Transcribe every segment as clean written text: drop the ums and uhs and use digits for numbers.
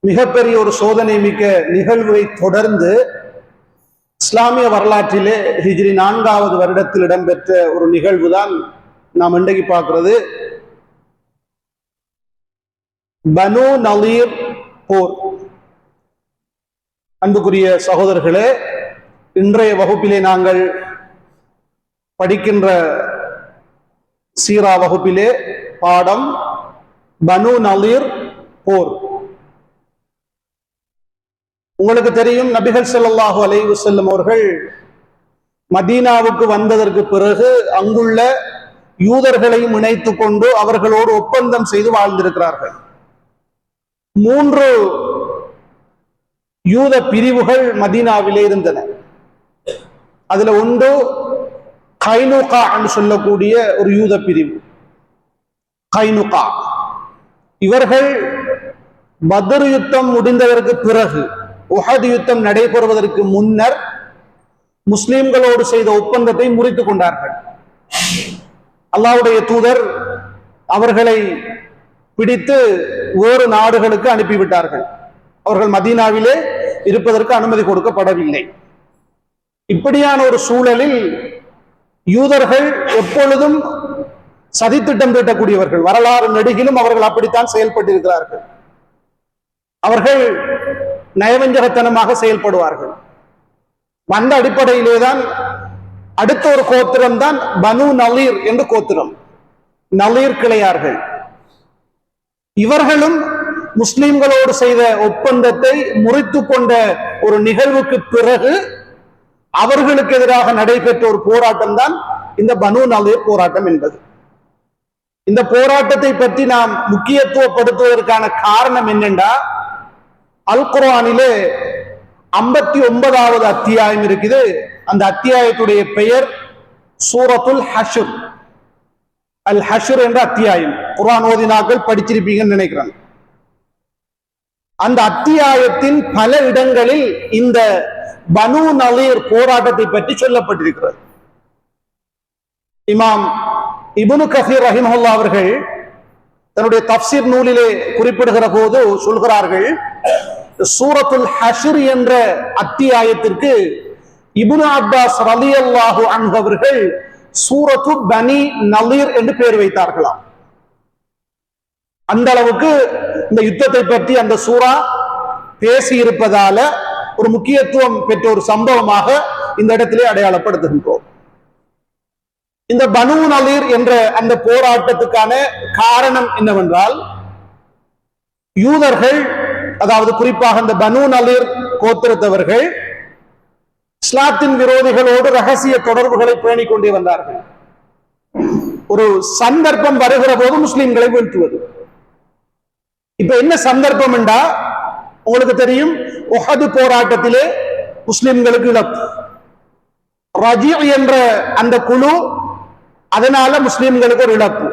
மிகப்பெரிய ஒரு சோதனை மிக்க நிகழ்வை தொடர்ந்து இஸ்லாமிய வரலாற்றிலே ஹிஜ்ரி 4வது வருடத்தில் இடம்பெற்ற ஒரு நிகழ்வு தான் நாம் இன்றைக்கு பார்க்கிறது. பனு நலீர் போர். அன்புக்குரிய சகோதரர்களே, இன்றைய வகுப்பிலே நாங்கள் படிக்கின்ற சீரா வகுப்பிலே பாடம் பனு நலீர் போர். உங்களுக்கு தெரியும், நபிகள் ஸல்லல்லாஹு அலைஹி வஸல்லம் அவர்கள் மதீனாவுக்கு வந்ததற்கு பிறகு அங்குள்ள யூதர்களையும் இணைத்துக் கொண்டு அவர்களோடு ஒப்பந்தம் செய்து வாழ்ந்திருக்கிறார்கள். 3 யூத பிரிவுகள் மதீனாவிலே இருந்தன. அதுல ஒன்று கைனுகா என்று சொல்லக்கூடிய ஒரு யூத பிரிவு. கைனுகா இவர்கள் பத்ர் யுத்தம் முடிந்ததற்கு பிறகு, உஹத் யுத்தம் நடைபெறுவதற்கு முன்னர் முஸ்லிம்களோடு செய்த ஒப்பந்தத்தை முறித்துக் கொண்டார்கள். அல்லாஹ்வுடைய தூதர் அவர்களை பிடித்து வேறு நாடுகளுக்கு அனுப்பிவிட்டார்கள். அவர்கள் மதீனாவிலே இருப்பதற்கு அனுமதி கொடுக்கப்படவில்லை. இப்படியான ஒரு சூழலில் யூதர்கள் எப்பொழுதும் சதித்திட்டம் தீட்டக்கூடியவர்கள். வரலாறு நெடுகிலும் அவர்கள் அப்படித்தான் செயல்பட்டிருக்கிறார்கள். அவர்கள் நயவஞ்சகத்தனமாக செயல்படுவார்கள். அந்த அடிப்படையிலேதான் அடுத்த ஒரு கோத்திரம் தான் பனு நலீர் என்று கோத்திரம். நலீர் கிளையார்கள். இவர்களும் முஸ்லிம்களோடு செய்த ஒப்பந்தத்தை முறித்துக் கொண்ட ஒரு நிகழ்வுக்கு பிறகு அவர்களுக்கு எதிராக நடைபெற்ற ஒரு போராட்டம் தான் இந்த பனு நலீர் போராட்டம் என்பது. இந்த போராட்டத்தை பற்றி நாம் முக்கியத்துவப்படுத்துவதற்கான காரணம் என்னென்றா, அல் குர்ஆனிலே 59வது அத்தியாயம் இருக்குது. அந்த அத்தியாயத்துடைய பெயர் சூரத்துல் ஹஷ்ர். அல் ஹஷ்ர் என்ற அத்தியாயம். குர்ஆன் ஓதினாக்கள் படிச்சிருப்பீங்கன்னு நினைக்கிறேன். அந்த அத்தியாயத்தின் பல இடங்களில் இந்த பனு நலீர் போராட்டத்தை பற்றி சொல்லப்பட்டிருக்கிறது. இமாம் இப்னு கஸீர் ரஹிமஹுல்லாஹ் அவர்கள் தன்னுடைய தஃப்சீர் நூலிலே குறிப்பிடுகிற போது சொல்கிறார்கள், சூரத்துல் ஹஷ்ர் என்ற அத்தியாயத்திற்கு இப்னு அப்பாஸ் ரலியல்லாஹு அன்ஹு அவர்கள் சூரத்து பனி நலீர் என்று பெயர் வைத்தார்களாம். அந்த அளவுக்கு இந்த யுத்தத்தை பற்றி அந்த சூரா பேசி இருப்பதால ஒரு முக்கியத்துவம் பெற்ற ஒரு சம்பவமாக இந்த இடத்திலே அடையாளப்படுத்துகின்றோம். இந்த பனு நலீர் என்ற அந்த போராட்டத்துக்கான காரணம் என்னவென்றால், யூதர்கள், அதாவது குறிப்பாக இந்த பனு நலீர் கோத்திரத்தவர்கள் இஸ்லாத்தின் விரோதிகளோடு ரகசிய தொடர்புகளை பேணிக் கொண்டே வந்தார்கள். ஒரு சந்தர்ப்பம் வருகிற போது முஸ்லிம்களை வீழ்த்துவது. இப்ப என்ன சந்தர்ப்பம் என்றா, உங்களுக்கு தெரியும், உஹது போராட்டத்திலே முஸ்லிம்களுக்கு இழப்பு. ரஜி என்ற அந்த குழு, அதனால முஸ்லிம்களுக்கு ஒரு இழப்பு.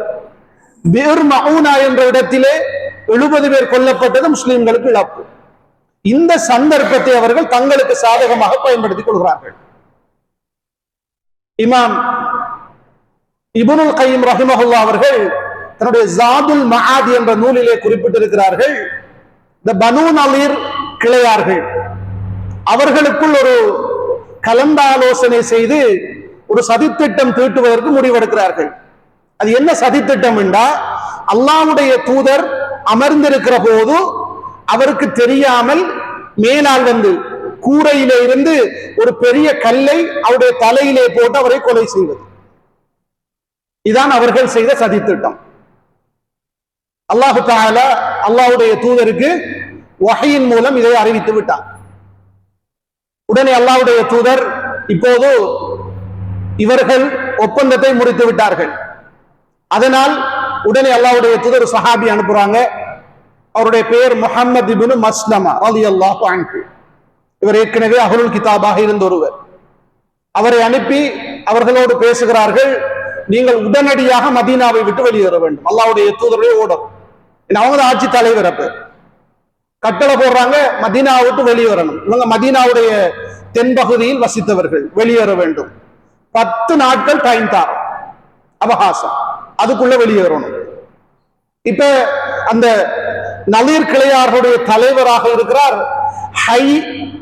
பிர் மஊனா என்ற இடத்திலே 70 பேர் கொல்லப்பட்டது, முஸ்லிம்களுக்கு இழப்பு. இந்த சந்தர்ப்பத்தை அவர்கள் தங்களுக்கு சாதகமாக பயன்படுத்திக் கொள்கிறார்கள். இமாம் இப்னுல் கய்யிம் ரஹிமஹுல்லாஹ் அவர்கள் தன்னுடைய ஜாதுல் மஆத் என்ற நூலிலே குறிப்பிட்டிருக்கிறார்கள், இந்த பனு நலீர் கிளையார்கள் அவர்களுக்குள் ஒரு கலந்தாலோசனை செய்து ஒரு சதித்திட்டம் தீட்டுவதற்கு முடிவெடுக்கிறார்கள். அது என்ன சதித்திட்டம் என்றா, அல்லாஹ்வுடைய தூதர் அமர்ந்திருக்கிற போது அவருக்கு தெரியாமல் மேலால் வந்து கூரையிலே இருந்து ஒரு பெரிய கல்லை அவருடைய தலையிலே போட்டு அவரை கொலை செய்வது. இதான் அவர்கள் செய்த சதித்திட்டம். அல்லாஹு தஆலா அல்லாஹ்வுடைய தூதருக்கு வஹீயின் மூலம் இதை அறிவித்து விட்டார். உடனே அல்லாஹ்வுடைய தூதர், இப்போது இவர்கள் ஒப்பந்தத்தை முறித்து விட்டார்கள். அதனால் உடனே அல்லாஹ்வுடைய தூதர் சஹாபி அனுப்புறாங்க. அவருடைய பெயர் முஹம்மது இப்னு மஸ்லமா ரலியல்லாஹு அன்ஹு. இவர் ஏற்கனவே அஹ்லுல் கிதாபாக இருந்த ஒருவர். அவரை அனுப்பி அவர்களோடு பேசுகிறார்கள், நீங்கள் உடனடியாக மதீனாவை விட்டு வெளியேற வேண்டும். அல்லாஹ்வுடைய தூதருடைய ஓடர், அவங்க ஆட்சி தலைவர். அப்ப கட்டளை போடுறாங்க, மதீனாவை விட்டு வெளியேறணும். இவங்க மதீனாவுடைய தென்பகுதியில் வசித்தவர்கள், வெளியேற வேண்டும். 10 நாட்கள் டைம் தாரம், அவகாசம், அதுக்குள்ள வெளியேறணும். இப்ப அந்த நலீர் கிளையார்களுடைய தலைவராக இருக்கிறார் ஹை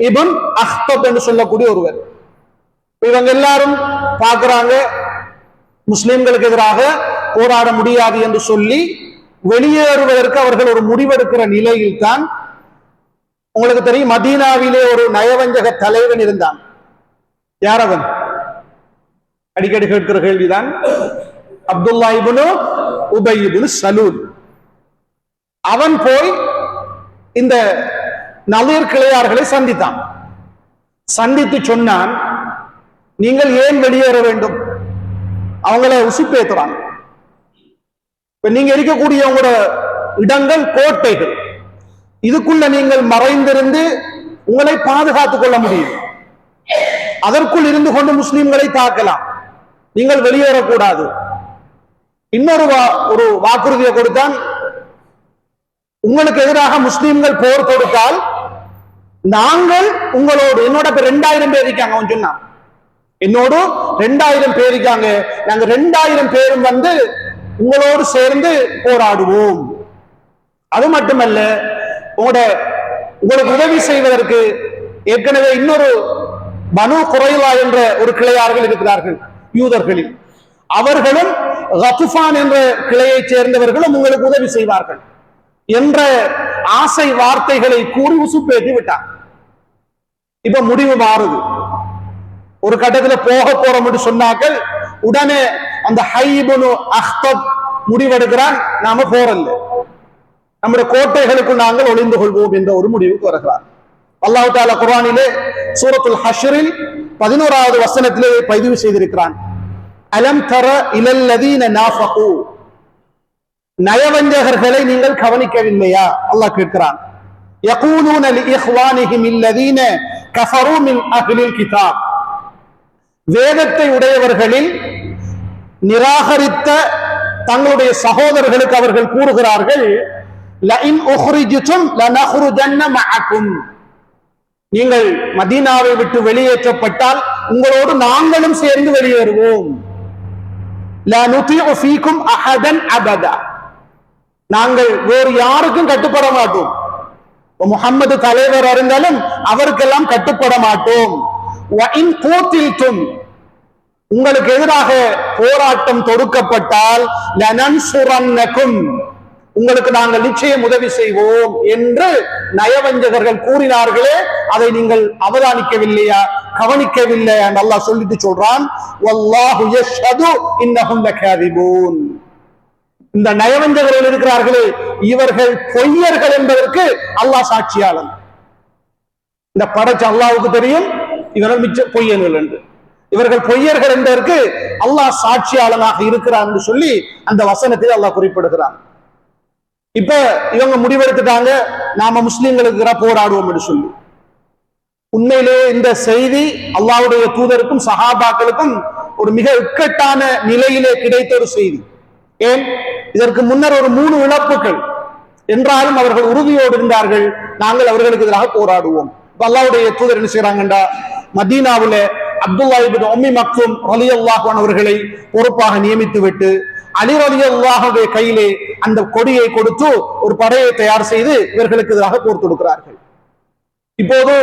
இப்னு அக்தப் என்று சொல்லக்கூடிய ஒருவர். இவங்க எல்லாரும் பார்க்கிறாங்க முஸ்லிம்களுக்கு எதிராக போராட முடியாது என்று சொல்லி வெளியேறுவதற்கு அவர்கள் ஒரு முடிவெடுக்கிற நிலையில் தான், உங்களுக்கு தெரியும், மதீனாவிலே ஒரு நயவஞ்சக தலைவன் இருந்தான். யார் அவன்? அடிக்கடி கேட்கிற கேள்விதான். அப்துல்லா இப்னு உபை இப்னு சலூல். அவன் போய் இந்த நலீர் கிளையார்களை சந்தித்தான். சந்தித்து சொன்னான், நீங்கள் ஏன் வெளியேற வேண்டும்? அவங்களை உசுப்பேத்துறாங்க. இப்ப நீங்க இருக்கக்கூடிய உங்களோட இடங்கள் கோட்டைகள், இதுக்குள்ள நீங்கள் மறைந்திருந்து உங்களை பாதுகாத்துக் கொள்ள முடியும். அதற்குள் இருந்து கொண்டு முஸ்லிம்களை தாக்கலாம். நீங்கள் வெளியேறக்கூடாது. இன்னொரு ஒரு வாக்குறுதியை கொடுத்தான், உங்களுக்கு எதிராக முஸ்லிம்கள் போர் தொடுத்தால் நாங்கள் உங்களோடு, என்னோட 2000 பேர் இருக்காங்க, அவன் சொன்னான், என்னோடு 2000 பேர் இருக்காங்க, நாங்க 2000 பேரும் வந்து உங்களோடு சேர்ந்து போராடுவோம். அது மட்டுமல்ல, உங்களுக்கு உதவி செய்வதற்கு ஏற்கனவே இன்னொரு பனு குறைலா என்ற ஒரு கிளையார்கள் இருக்கிறார்கள் யூதர்களில், அவர்களும் கத்ஃபான் என்ற கிளையை சேர்ந்தவர்களும் உங்களுக்கு உதவி செய்வார்கள் என்ற ஆசை வார்த்தைகளை கூறி உசுப்பேற்றி விட்டார். இப்ப முடிவு மாறுது. ஒரு கட்டத்தில் போக போறோம் என்று சொன்னார்கள். உடனே அந்த ஹை இப்னு அக்தப் முடிவெடுக்கிறான், நாம போறல்ல, நம்முடைய கோட்டைகளுக்கு நாங்கள் ஒளிந்து கொள்வோம் என்ற ஒரு முடிவுக்கு வருகிறார். அல்லாஹ் தஆலா குர்ஆனிலே சூரத்துல் ஹஷ்ரில் 11வது வசனத்திலே பதிவு செய்திருக்கிறான், அலம் தர இலல்லதீன நாஃபகு, நயவஞ்சகர்களை நீங்கள் கவனிக்கவில்லையா? அல்லாஹ் கேட்கிறான். யகூலூன லிஇஹ்வானிஹிம் அல்லதீன கஃபரூ மின் அஹ்லில் கிதாப், வேதத்தை உடையவர்களில் நிராகரித்த தங்களுடைய சகோதரர்களுக்கு அவர்கள் கூறுகிறார்கள், லஇன் உஹ்ரிஜ்தும் லனஹ்ருஜன்ன மஅகும், நீங்கள் மதீனாவை விட்டு வெளியேற்றப்பட்டால் உங்களோடு நாங்களும் சேர்ந்து வெளியேறுவோம். லா நுதிஉ ஃபீக்கும் அஹதன் அபதா, நாங்கள் வேறு யாருக்கும் கட்டுப்பட மாட்டோம். முஹம்மது தலைவர் இருந்தாலும் அவருக்கெல்லாம் கட்டுப்பட மாட்டோம். வஇன் கூத்தில்தும், உங்களுக்கு எதிராக போராட்டம் தொடுக்கப்பட்டால் லனன்சுரன்னகும், உங்களுக்கு நாங்கள் நிச்சயம் உதவி செய்வோம் என்று நயவஞ்சகர்கள் கூறினார்களே, அதை நீங்கள் அவதானிக்கவில்லையா, கவனிக்கவில்லையா என்று அல்லாஹ் சொல்லிட்டு சொல்றான், வல்லாஹு யஷ்ஹது இன்னஹும் லகாதிபூன், இந்த நயவஞ்சகர்கள் இருக்கிறார்களே இவர்கள் பொய்யர்கள் என்பதற்கு அல்லாஹ் சாட்சியாளன். இந்த படைச்ச அல்லாஹ்வுக்கு தெரியும் இவர்கள் மிச்ச பொய்யர்கள் என்று. இவர்கள் பொய்யர்கள் என்பதற்கு அல்லாஹ் சாட்சியாளனாக இருக்கிறார் என்று சொல்லி அந்த வசனத்தில் அல்லாஹ் குறிப்பிடுகிறான். இப்ப இவங்க முடிவெடுத்துட்டாங்க, நாம முஸ்லிம்களுக்கு போராடுவோம் என்று சொல்லி. உண்மையிலே இந்த செய்தி அல்லாஹ்வுடைய தூதருக்கும் சஹாபாக்களுக்கும் ஒரு மிக இக்கட்டான நிலையிலே கிடைத்த ஒரு செய்தி. ஏன், இதற்கு முன்னர் ஒரு 3 இழப்புகள் என்றாலும் அவர்கள் உறுதியோடு இருந்தார்கள், நாங்கள் அவர்களுக்கு எதிராக போராடுவோம். அல்லாஹ்வுடைய தூதர் என்ன செய்யறாங்கண்டா, மதீனாவுல அப்துல்லா இப்னு உம்மி மக்தூம் ரலியல்லாஹு அன்ஹு அவர்களை பொறுப்பாக நியமித்து விட்டு அலி ரலியல்லாஹுடைய கையிலே அந்த கொடியை கொடுத்து ஒரு படையை தயார் செய்து இவர்களுக்கு எதிராக போர் தொடுக்கிறார்கள். இப்போது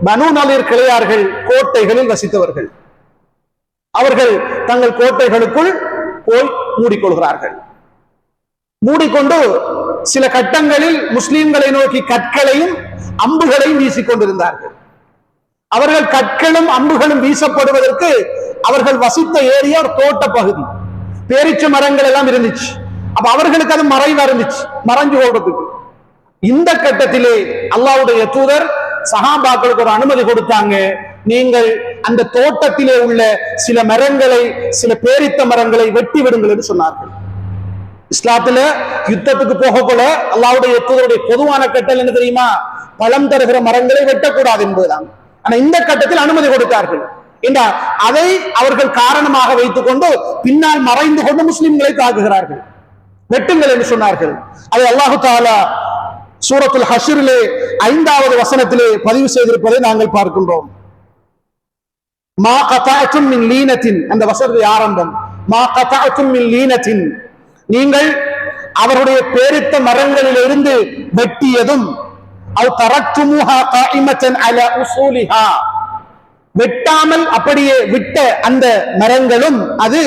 பனு நலீர் கிளையார்கள் கோட்டைகளில் வசித்தவர்கள். அவர்கள் தங்கள் கோட்டைகளுக்குள் போய் மூடிக்கொள்கிறார்கள். மூடிக்கொண்டு சில கட்டங்களில் முஸ்லிம்களை நோக்கி கற்களையும் அம்புகளையும் வீசிக்கொண்டிருந்தார்கள். அவர்கள் கற்களும் அம்புகளும் வீசப்படுவதற்கு அவர்கள் வசித்த ஏரியா ஒரு தோட்ட பகுதி, பேரிச்ச மரங்கள் எல்லாம் இருந்துச்சு. அப்ப அவர்களுக்கு அது மறைவா இருந்துச்சு, மறைஞ்சு போடுறதுக்கு. இந்த கட்டத்திலே அல்லாஹ்வுடைய தூதர் சஹாபாக்களுக்கு ஒரு அனுமதி கொடுத்தாங்க, நீங்கள் அந்த தோட்டத்திலே உள்ள சில மரங்களை, சில பேரித்த மரங்களை வெட்டி விடுங்கள் என்று சொன்னார்கள். இஸ்லாத்துல யுத்தத்துக்கு போகக்கூட அல்லாஹ்வுடைய தூதருடைய பொதுவான கட்டளை என்ன தெரியுமா? பழம் தருகிற மரங்களை வெட்டக்கூடாது என்பதுதான். ஆனா இந்த கட்டத்தில் அனுமதி கொடுத்தார்கள். அதை அவர்கள் காரணமாக வைத்துக் கொண்டு பின்னால் மறைந்து கொண்டு முஸ்லிம்களை தாக்குகிறார்கள். வெட்டுங்கள் என்று சொன்னார்கள். அதை அல்லாஹு தஆலா சூரத்துல் ஹஷ்ரிலே 5வது வசனத்திலே பதிவு செய்திருப்பதை நாங்கள் பார்க்கின்றோம். மா கதஅதும் மின் லீனத்தின், அந்த வசனத்தின் ஆரம்பம் மா கதஅதும் மின் லீனத்தின், நீங்கள் அவருடைய பேரித்த மரங்களில் இருந்து வெட்டியதும் வெட்டாமல் அப்படியே விட்ட அந்த மரங்களும் அது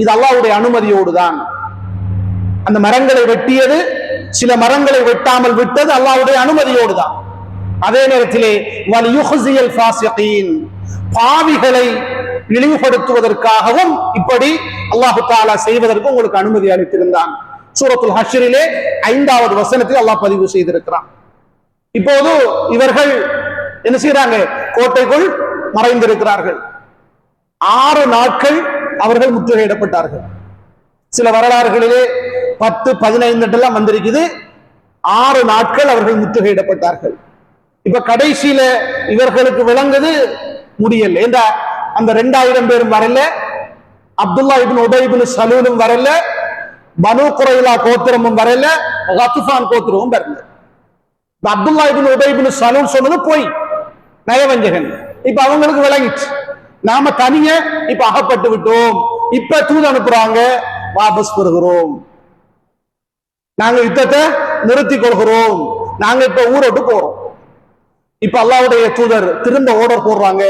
இது அல்லாஹ்வுடைய அனுமதியோடு தான். அந்த மரங்களை வெட்டியது, சில மரங்களை வெட்டாமல் விட்டது அல்லாஹ்வுடைய அனுமதியோடு தான். அதே நேரத்திலே வலியுஹ்ஸியல் ஃபாஸிகீன், பாவிகளை இழிவுபடுத்துவதற்காகவும் இப்படி அல்லாஹ் தஆலா செய்வதற்கு உங்களுக்கு அனுமதி அளித்திருந்தான். சூரத்துல் ஹஷ்ரிலே 5வது வசனத்தில் அல்லாஹ் பதிவு செய்திருக்கிறான். இப்போது இவர்கள் என்ன செய்யறாங்க? கோட்டைக்குள் மறைந்திருக்கிறார்கள். 6 நாட்கள் அவர்கள் முற்றுகையிடப்பட்டார்கள். சில வரலாறுகளிலே 10, 15 எல்லாம் வந்திருக்குது. 6 நாட்கள் அவர்கள் முற்றுகையிடப்பட்டார்கள். இப்ப கடைசியில இவர்களுக்கு விளங்குது முடியல. ஏண்டா அந்த 2000 பேரும் வரல, அப்துல்லா இப்னு உபை இப்னு சலூலும் வரல, பனு குரைலா கோத்திரமும் வரல, கத்ஃபான் கோத்திரமும் வரல. அப்துல்லா இப்னு உபை இப்னு சலூல் சொன்னது போய் நயவஞ்சகன். இப்ப அவங்களுக்கு விளங்கிச்சு, நாம தனியே இப்ப அகப்பட்டு விட்டோம், இப்ப தூது அனுப்புறாங்க, வாபஸ் பெறுகிறோம், நாங்க யுத்தத்தை நிறுத்திக் கொள்கிறோம், நாங்க இப்ப ஊரோட்டு போறோம். இப்ப அல்லாஹ்வுடைய தூதர் திரும்ப ஓர்டர் போடுறாங்க,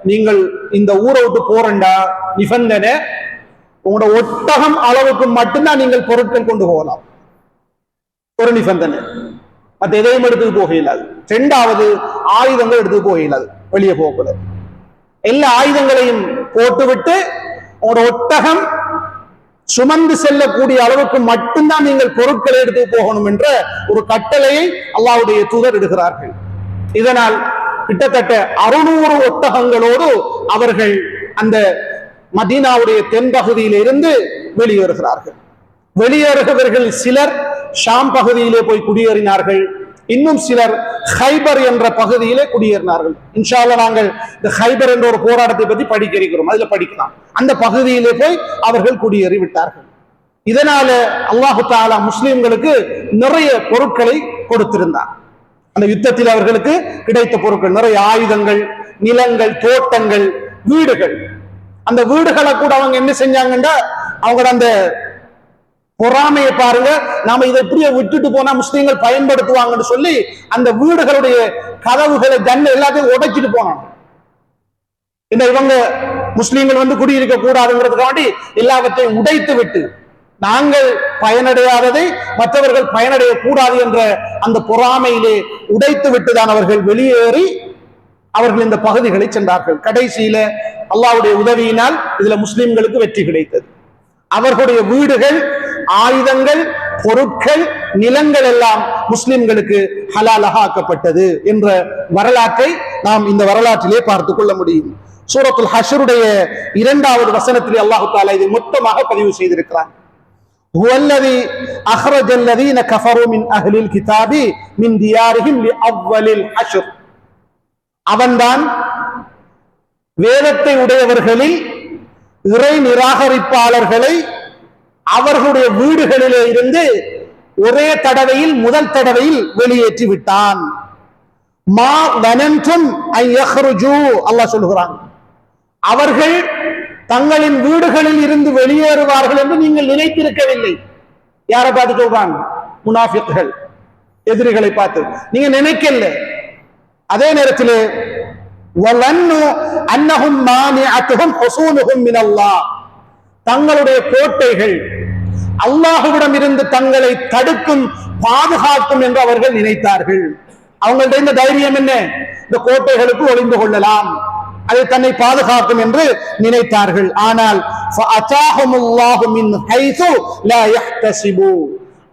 நீங்கள் இந்த ஊரை விட்டு போறண்டா நிபந்தனை, உங்களோட ஒட்டகம் அளவுக்கு மட்டும்தான் நீங்கள் பொருட்கள் கொண்டு போகலாம். ஒரு நிபந்தனை, மற்ற எதையும் எடுத்துட்டு போக இயலாது. 2வது ஆயுதங்கள் எடுத்துட்டு போக இயலாது, வெளியே போகக்கூடாது. எல்லா ஆயுதங்களையும் போட்டுவிட்டு உங்களோட ஒட்டகம் சுமந்து செல்லக்கூடிய அளவுக்கு மட்டும்தான் நீங்கள் பொருட்களை எடுத்து போகணும் என்ற ஒரு கட்டளையை அல்லாஹ்வுடைய தூதர் இடுகிறார்கள். இதனால் கிட்டத்தட்ட 600 ஒட்டகங்களோடு அவர்கள் அந்த மதீனாவுடைய தென்பகுதியில் இருந்து வெளியேறுகிறார்கள். வெளியேறுகிறவர்கள் சிலர் ஷாம் பகுதியிலே போய் குடியேறினார்கள், இன்னும் சிலர் ஹைபர் என்ற பகுதியிலே குடியேறினார்கள். இன்ஷா அல்லாஹ் நாங்கள் இந்த ஹைபர் என்ற ஒரு போராட்டத்தை பற்றி படிக்க இருக்கிறோம், அதுல படிக்கலாம். அந்த பகுதியிலே போய் அவர்கள் குடியேறி விட்டார்கள். இதனால அல்லாஹு தஆலா முஸ்லிம்களுக்கு நிறைய பொருட்களை கொடுத்திருந்தார். அந்த யுத்தத்தில் அவர்களுக்கு கிடைத்த பொருட்கள் நிறைய ஆயுதங்கள், நிலங்கள், தோட்டங்கள், வீடுகள். அந்த வீடுகளை கூட அவங்க என்ன செஞ்சாங்கன்னா, அவங்க அந்த பொறாமையை பாருங்க, நாம இதை எப்படியே விட்டுட்டு போனா முஸ்லீம்கள் பயன்படுத்துவாங்கன்னு சொல்லி அந்த வீடுகளுடைய கதவுகளை, ஜன்னல் எல்லாத்தையும் உடைச்சிட்டு போனாங்க. இந்த இவங்க முஸ்லீம்கள் வந்து குடியிருக்க கூடாதுங்கிறதுக்காண்டி எல்லாவற்றையும் உடைத்து விட்டு, நாங்கள் பயனடையாததை மற்றவர்கள் பயனடைய கூடாது என்ற அந்த பொறாமையிலே உடைத்து விட்டுதான் அவர்கள் வெளியேறி அவர்கள் இந்த பகுதிகளை சென்றார்கள். கடைசியில அல்லாஹ்வுடைய உதவியினால் இதுல முஸ்லிம்களுக்கு வெற்றி கிடைத்தது. அவர்களுடைய வீடுகள், ஆயுதங்கள், பொருட்கள், நிலங்கள் எல்லாம் முஸ்லிம்களுக்கு ஹலாலாக ஆக்கப்பட்டது என்ற வரலாற்றை நாம் இந்த வரலாற்றிலே பார்த்துக் கொள்ள முடியும். சூரத்துல் ஹஷ்ருடைய 2வது வசனத்திலே அல்லாஹ் தஆலா இதை மொத்தமாக பதிவு செய்திருக்கிறார். ஹுவல்லதி அஹ்ரஜல் லதீன கஃபரு மின் அஹ்லில் கிதாபி மின் தியாரிஹிம் லிஅவ்வலில் ஹஷ்ர். அவன்தான் வேதத்தை உடையவர்களில் இறை நிராகரிப்பாளர்களை அவர்களுடைய வீடுகளிலே இருந்து ஒரே தடவையில், முதல் தடவையில் வெளியேற்றி விட்டான். மா வனன்தும் அன் யஹ்ருஜு, அல்லாஹ் சொல்கிறான், அவர்கள் தங்களின் வீடுகளில் இருந்து வெளியேறுவார்கள் என்று நீங்கள் நினைத்திருக்கவில்லை. யாரை பார்த்து சொல்றாங்க? முனாஃபிக்கள், எதிரிகளை பார்த்து. நீங்க நினைக்கல. அதே நேரத்தில் வலன்னு அன்னஹும் மானிஅத்துஹும் ஹுசூனுஹும் மினல்லாஹ், தங்களுடைய கோட்டைகள் அல்லாஹ்விடம் இருந்து தங்களை தடுக்கும், பாதுகாக்கும் என்று அவர்கள் நினைத்தார்கள். அவங்கள்ட்ட இந்த தைரியம் என்ன? இந்த கோட்டைகளுக்கு ஒளிந்து கொள்ளலாம், அதை தன்னை பாதுகாக்கும் என்று நினைத்தார்கள். ஆனால்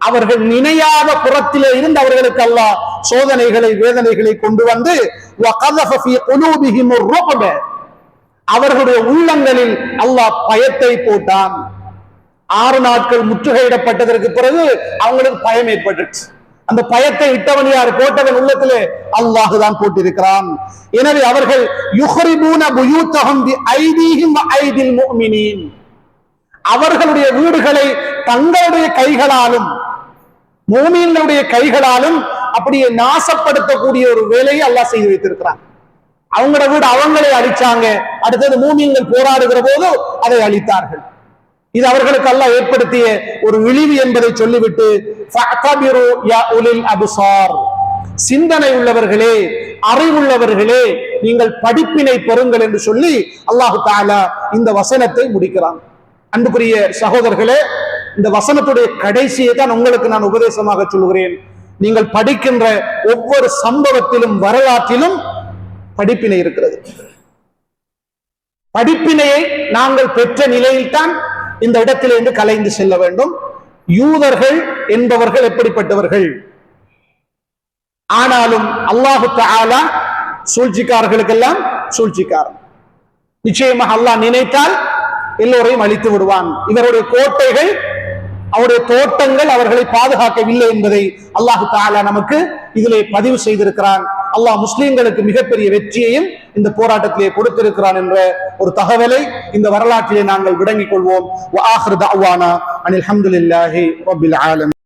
அவர்கள் நினையாத புறத்திலே இருந்து அவர்களுக்கு அல்லாஹ் சோதனைகளை, வேதனைகளை கொண்டு வந்து அவர்களுடைய உள்ளங்களில் அல்லாஹ் பயத்தை போட்டான். 6 நாட்கள் முற்றுகையிடப்பட்டதற்கு பிறகு அவங்களுக்கு பயம் ஏற்பட்டுச்சு. அந்த பயத்தை இட்டவன் யார்? போட்டவன் உள்ளத்திலே அல்லாஹ் தான் போட்டிருக்கிறான். எனவே அவர்கள் யுஹ்ரிபூன புயூத்தஹும் பிஐதீஹிம் வஐதில் முஃமினீன், அவர்களுடைய வீடுகளை தங்களுடைய கைகளாலும் முஃமின்களுடைய கைகளாலும் அப்படியே நாசப்படுத்தக்கூடிய ஒரு வேலையை அல்லாஹ் செய்து வைத்திருக்கிறான். அவங்களோட வீடு அவங்களே அழிச்சாங்க. அடுத்தது முஃமின்கள் போராடுகிற போது அதை அழித்தார்கள். இது அவர்களுக்கு அல்லாஹ் ஏற்படுத்திய ஒரு இழிவு என்பதை சொல்லிவிட்டு ஃபஅதபிரு யா உலில் அப்சார், சிந்தனை உள்ளவர்களே, அறிவுள்ளவர்களே, நீங்கள் படிப்பினை பெறுங்கள் என்று சொல்லி அல்லாஹு தஆலா இந்த வசனத்தை முடிக்கிறான். அன்புக்குரிய சகோதரர்களே, இந்த வசனத்துடைய கடைசியை தான் உங்களுக்கு நான் உபதேசமாக சொல்கிறேன். நீங்கள் படிக்கின்ற ஒவ்வொரு சம்பவத்திலும் வரலாற்றிலும் படிப்பினை இருக்கிறது. படிப்பினையை நாங்கள் பெற்ற நிலையில்தான் இந்த இடத்திலிருந்து கலைந்து செல்ல வேண்டும். யூதர்கள் என்பவர்கள் எப்படிப்பட்டவர்கள்? ஆனாலும் அல்லாஹு தஆலா சூழ்ச்சிக்காரர்களுக்கெல்லாம் சூழ்ச்சிக்காரன். நிச்சயமாக அல்லாஹ் நினைத்தால் எல்லோரையும் அழித்து விடுவான். இவருடைய கோட்டைகள், அவருடைய தோட்டங்கள் அவர்களை பாதுகாக்கவில்லை என்பதை அல்லாஹு தஆலா நமக்கு இதிலே பதிவு செய்திருக்கிறான். அல்லாஹ் முஸ்லிம்களுக்கு மிகப்பெரிய வெற்றியையும் இந்த போராட்டத்திலே கொடுத்திருக்கிறான் என்ற ஒரு தகவலை இந்த வரலாற்றிலே நாங்கள் விளங்கிக் கொள்வோம். வ ஆகிரு தஅவானா அனில் ஹம்துலில்லாஹி ரப்பில் ஆலமீன்.